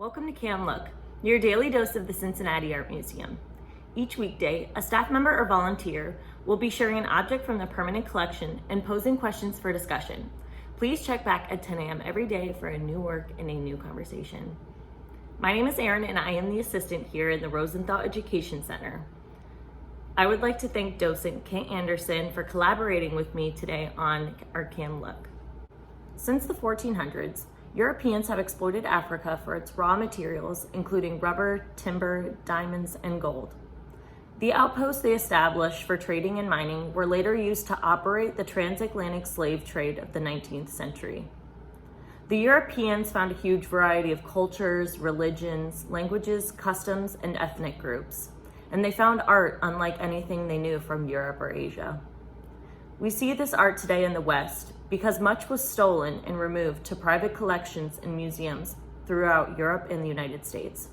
Welcome to Cam Look, your daily dose of the Cincinnati Art Museum. Each weekday, a staff member or volunteer will be sharing an object from the permanent collection and posing questions for discussion. Please check back at 10 a.m. every day for a new work and a new conversation. My name is Erin and I am the assistant here in the Rosenthal Education Center. I would like to thank docent Kent Anderson for collaborating with me today on our Cam Look. Since the 1400s, Europeans have exploited Africa for its raw materials, including rubber, timber, diamonds, and gold. The outposts they established for trading and mining were later used to operate the transatlantic slave trade of the 19th century. The Europeans found a huge variety of cultures, religions, languages, customs, and ethnic groups, and they found art unlike anything they knew from Europe or Asia. We see this art today in the West because much was stolen and removed to private collections and museums throughout Europe and the United States.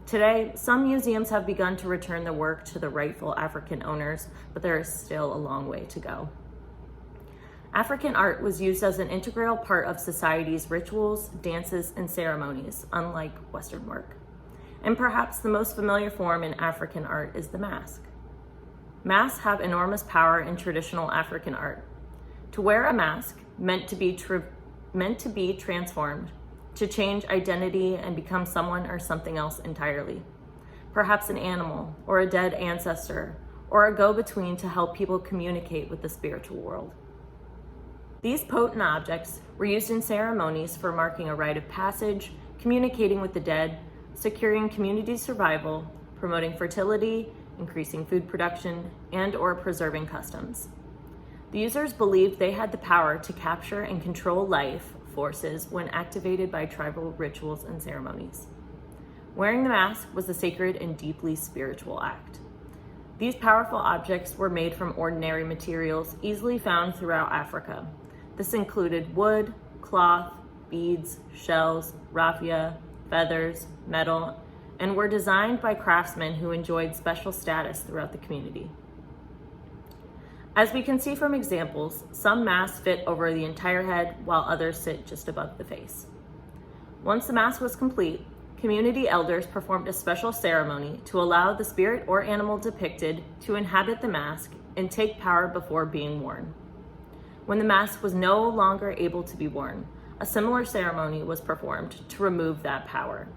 Today, some museums have begun to return the work to the rightful African owners, but there is still a long way to go. African art was used as an integral part of society's rituals, dances, and ceremonies, unlike Western work. And perhaps the most familiar form in African art is the mask. Masks have enormous power in traditional African art. To wear a mask meant to be transformed, to change identity and become someone or something else entirely. Perhaps an animal, or a dead ancestor, or a go-between to help people communicate with the spiritual world. These potent objects were used in ceremonies for marking a rite of passage, communicating with the dead, securing community survival, promoting fertility, increasing food production, and/or preserving customs. The users believed they had the power to capture and control life forces when activated by tribal rituals and ceremonies. Wearing the mask was a sacred and deeply spiritual act. These powerful objects were made from ordinary materials easily found throughout Africa. This included wood, cloth, beads, shells, raffia, feathers, metal, and were designed by craftsmen who enjoyed special status throughout the community. As we can see from examples, some masks fit over the entire head while others sit just above the face. Once the mask was complete, community elders performed a special ceremony to allow the spirit or animal depicted to inhabit the mask and take power before being worn. When the mask was no longer able to be worn, a similar ceremony was performed to remove that power.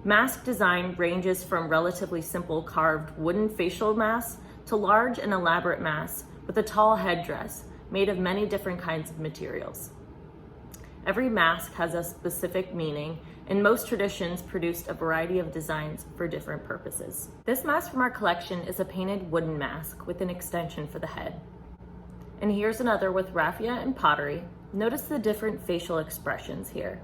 Mask design ranges from relatively simple carved wooden facial masks to large and elaborate masks with a tall headdress made of many different kinds of materials. Every mask has a specific meaning, and most traditions produced a variety of designs for different purposes. This mask from our collection is a painted wooden mask with an extension for the head. And here's another with raffia and pottery. Notice the different facial expressions here.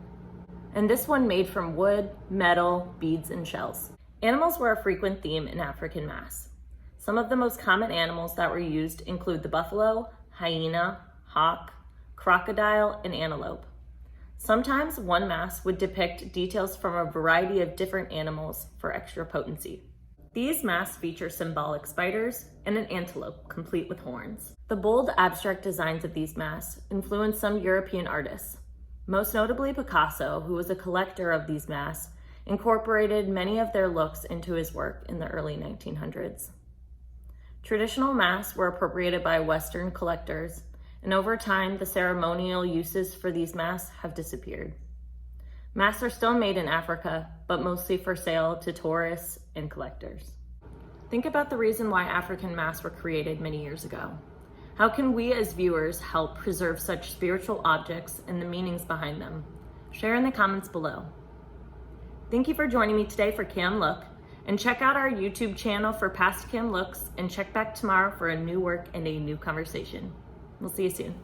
And this one made from wood, metal, beads, and shells. Animals were a frequent theme in African masks. Some of the most common animals that were used include the buffalo, hyena, hawk, crocodile, and antelope. Sometimes one mask would depict details from a variety of different animals for extra potency. These masks feature symbolic spiders and an antelope complete with horns. The bold abstract designs of these masks influenced some European artists. Most notably Picasso, who was a collector of these masks, incorporated many of their looks into his work in the early 1900s. Traditional masks were appropriated by Western collectors, and over time, the ceremonial uses for these masks have disappeared. Masks are still made in Africa, but mostly for sale to tourists and collectors. Think about the reason why African masks were created many years ago. How can we as viewers help preserve such spiritual objects and the meanings behind them? Share in the comments below. Thank you for joining me today for Cam Look. And check out our YouTube channel for past Cam Looks, and check back tomorrow for a new work and a new conversation. We'll see you soon.